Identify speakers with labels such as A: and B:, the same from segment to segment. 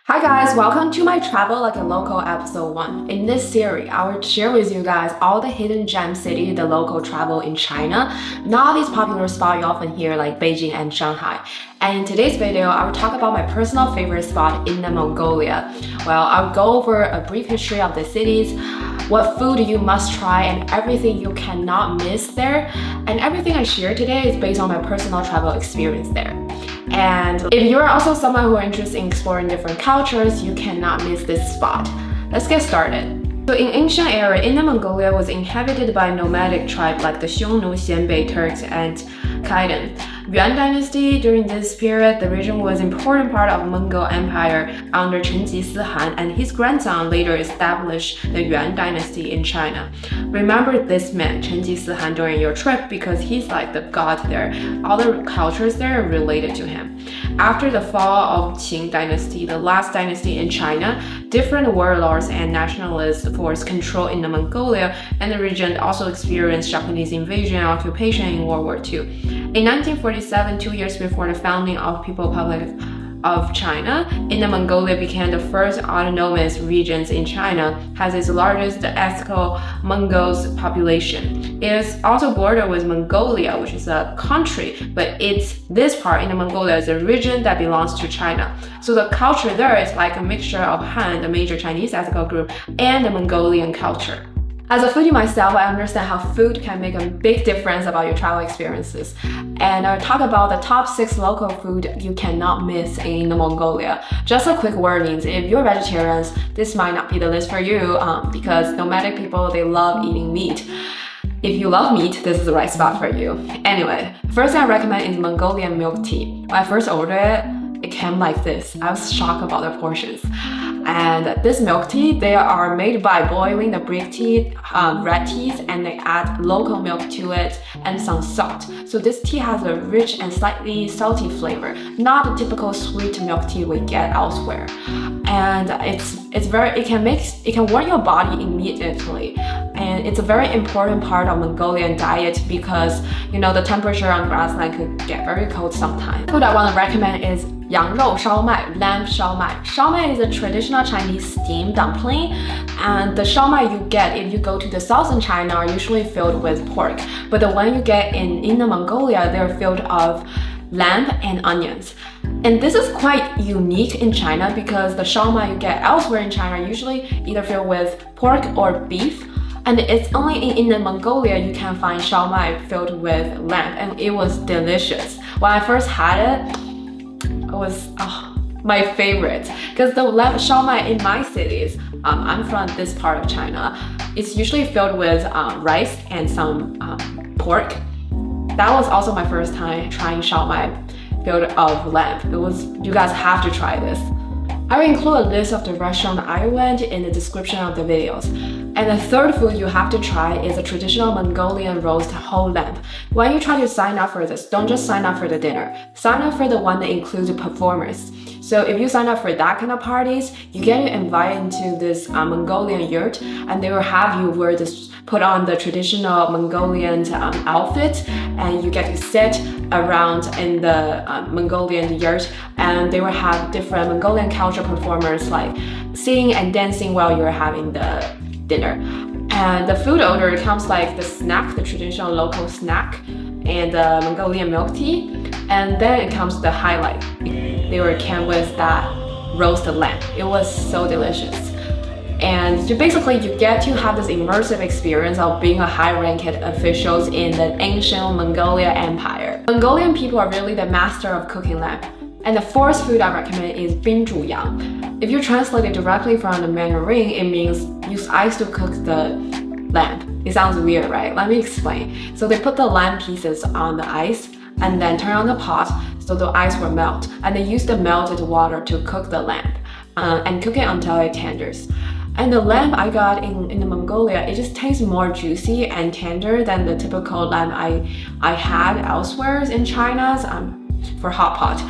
A: Hi guys, welcome to my Travel Like a Local episode 1. In this series, I will share with you guys all the hidden gem city the local travel in China, not these popular spots you often hear like Beijing and Shanghai. And in today's video, I will talk about my personal favorite spot, Inner Mongolia. Well, I'll go over a brief history of the cities, what food you must try, and everything you cannot miss there. And everything I share today is based on my personal travel experience there. And if you're also someone who is interested in exploring different cultures, you cannot miss this spot. Let's get started. So in ancient era, Inner Mongolia was inhabited by nomadic tribes like the Xiongnu, Xianbei Turks, and Khaiden. Yuan dynasty, during this period, the region was an important part of Mongol Empire under Genghis Han, and his grandson later established the Yuan dynasty in China. Remember this man, Genghis Han, during your trip because he's like the god there. All the cultures there are related to him. After the fall of Qing dynasty, the last dynasty in China, different warlords and nationalist forces control Inner Mongolia, and the region also experienced Japanese invasion and occupation in World War II. In 1947, 2 years before the founding of People's Republic of China, Inner Mongolia became the first autonomous region in China, has its largest ethnic Mongols population. It is also bordered with Mongolia, which is a country, but this part, Inner Mongolia, is a region that belongs to China. So the culture there is like a mixture of Han, the major Chinese ethnic group, and the Mongolian culture. As a foodie myself, I understand how food can make a big difference about your travel experiences. And I'll talk about the top 6 local food you cannot miss in Mongolia. Just a quick warning, if you're vegetarians, this might not be the list for you because nomadic people, they love eating meat. If you love meat, this is the right spot for you. Anyway, first thing I recommend is Mongolian Milk Tea. When I first ordered it, it came like this. I was shocked about the portions. And this milk tea, they are made by boiling the brick tea, red teas, and they add local milk to it and some salt. So this tea has a rich and slightly salty flavor, not the typical sweet milk tea we get elsewhere. And it can warm your body immediately. And it's a very important part of Mongolian diet because the temperature on grassland could get very cold sometimes. Food I want to recommend is羊肉烧麦, lamb Shaomai. Shaomai is a traditional Chinese steamed dumpling, and the Shaomai you get if you go to the southern China are usually filled with pork, but the one you get in Inner Mongolia, they're filled of lamb and onions. And this is quite unique in China because the Shaomai you get elsewhere in China are usually either filled with pork or beef. And it's only in Inner Mongolia you can find Shaomai filled with lamb, and it was delicious. When I first had it, it was my favorite because the lamb Shaomai in my cities, I'm from this part of China, it's usually filled with rice and some pork. That was also my first time trying Shaomai filled of lamb. You guys have to try this. I will include a list of the restaurant I went in the description of the videos. And the third food you have to try is a traditional Mongolian roast whole lamb. When you try to sign up for this, don't just sign up for the dinner. Sign up for the one that includes the performance. So if you sign up for that kind of parties, you get invited into this Mongolian yurt, and they will have you put on the traditional Mongolian outfit, and you get to sit around in the Mongolian yurt, and they will have different Mongolian culture performers like singing and dancing while you're having the dinner. And the food order comes like the snack, the traditional local snack, and the Mongolian milk tea, and then it comes the highlight. They came with that roasted lamb. It was so delicious. And basically you get to have this immersive experience of being a high-ranked officials in the ancient Mongolia Empire. Mongolian people are really the master of cooking lamb. And the fourth food I recommend is冰煮羊. If you translate it directly from the Mandarin, it means use ice to cook the lamb. It sounds weird, right? Let me explain. So they put the lamb pieces on the ice and then turn on the pot so the ice will melt. And they use the melted water to cook the lamb and cook it until it tenders. And the lamb I got in Mongolia, it just tastes more juicy and tender than the typical lamb I had elsewhere in China's for hot pot.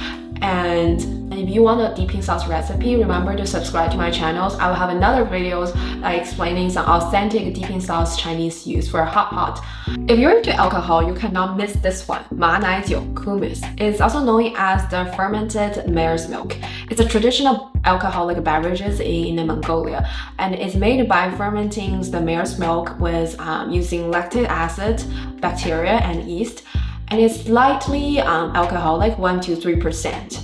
A: And And if you want a dipping sauce recipe, remember to subscribe to my channels. I will have another videos explaining some authentic dipping sauce Chinese use for hot pot. If you're into alcohol, you cannot miss this one, 马奶酒 kumis. It's also known as the fermented mare's milk. It's a traditional alcoholic beverages in Inner Mongolia, and it's made by fermenting the mare's milk with using lactic acid, bacteria, and yeast. And it's slightly alcoholic, 1 to 3%.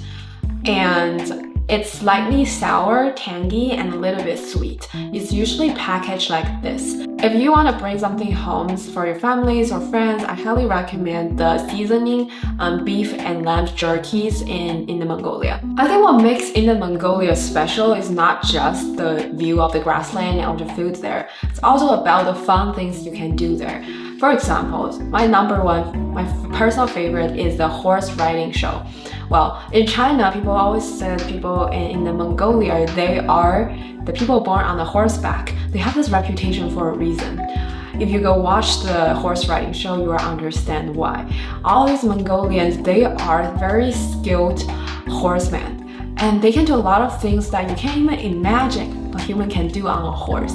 A: And it's slightly sour, tangy, and a little bit sweet. It's usually packaged like this. If you want to bring something home for your families or friends, I highly recommend the seasoning beef and lamb jerkies in Inner Mongolia. I think what makes Inner Mongolia special is not just the view of the grassland or the food there. It's also about the fun things you can do there. For example, my personal favorite is the horse riding show. Well, in China, people always say people in the Mongolia, they are the people born on the horseback. They have this reputation for a reason. If you go watch the horse riding show, you will understand why. All these Mongolians, they are very skilled horsemen. And they can do a lot of things that you can't even imagine a human can do on a horse.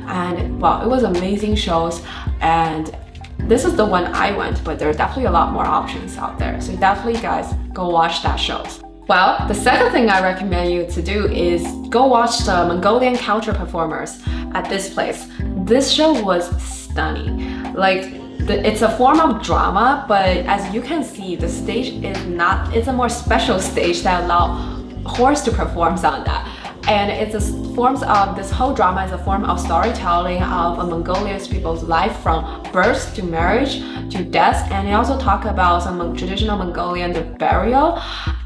A: And well, it was amazing shows. And this is the one I went, but there are definitely a lot more options out there. So definitely guys, go watch that shows. Well, the second thing I recommend you to do is go watch the Mongolian culture performers at this place. This show was stunning. It's a form of drama, but as you can see, the stage is not, it's a more special stage that allow horse to perform on that. And it's a forms of, this whole drama is a form of storytelling of a Mongolian people's life from birth to marriage to death. And they also talk about some traditional Mongolian burial.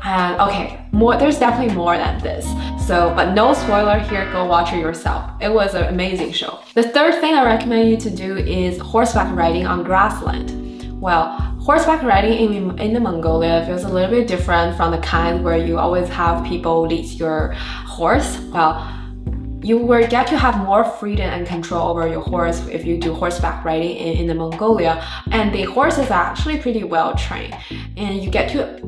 A: And okay, there's definitely more than this. So, but no spoiler here, go watch it yourself. It was an amazing show. The third thing I recommend you to do is horseback riding on grassland. Well, horseback riding in Inner Mongolia feels a little bit different from the kind where you always have people lead your horse. Well, you will get to have more freedom and control over your horse if you do horseback riding in Inner Mongolia. And the horse is actually pretty well trained. And you get to,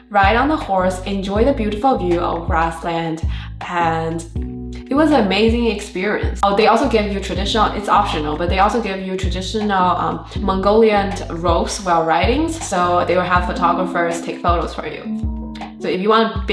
A: ride on the horse, enjoy the beautiful view of grassland, and it was an amazing experience. Oh, they also give you traditional, it's optional, but they also give you traditional Mongolian ropes while riding. So they will have photographers take photos for you. So if you want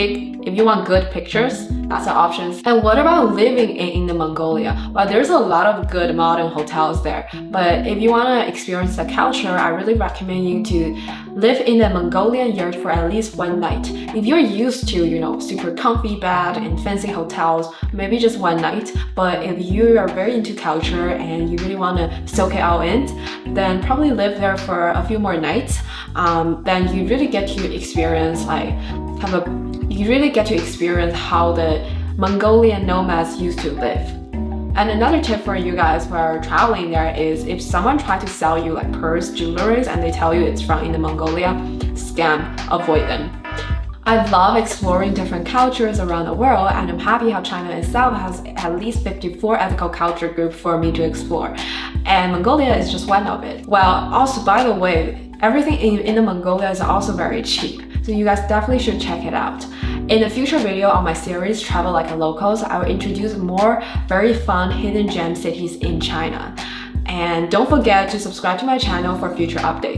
A: good pictures, that's the options. And what about living in Inner Mongolia? Well, there's a lot of good modern hotels there. But if you want to experience the culture, I really recommend you to live in a Mongolian yurt for at least one night. If you're used to, super comfy bed and fancy hotels, maybe just one night. But if you are very into culture and you really want to soak it all in, then probably live there for a few more nights. Then you really get to experience how the Mongolian nomads used to live. And another tip for you guys who are traveling there is if someone tries to sell you like pearls, jewelry, and they tell you it's from Inner Mongolia, scam, avoid them. I love exploring different cultures around the world, and I'm happy how China itself has at least 54 ethical culture groups for me to explore. And Mongolia is just one of it. Well, also by the way, everything in Inner Mongolia is also very cheap. So you guys definitely should check it out. In a future video on my series, Travel Like a Locals, I will introduce more very fun hidden gem cities in China. And don't forget to subscribe to my channel for future updates.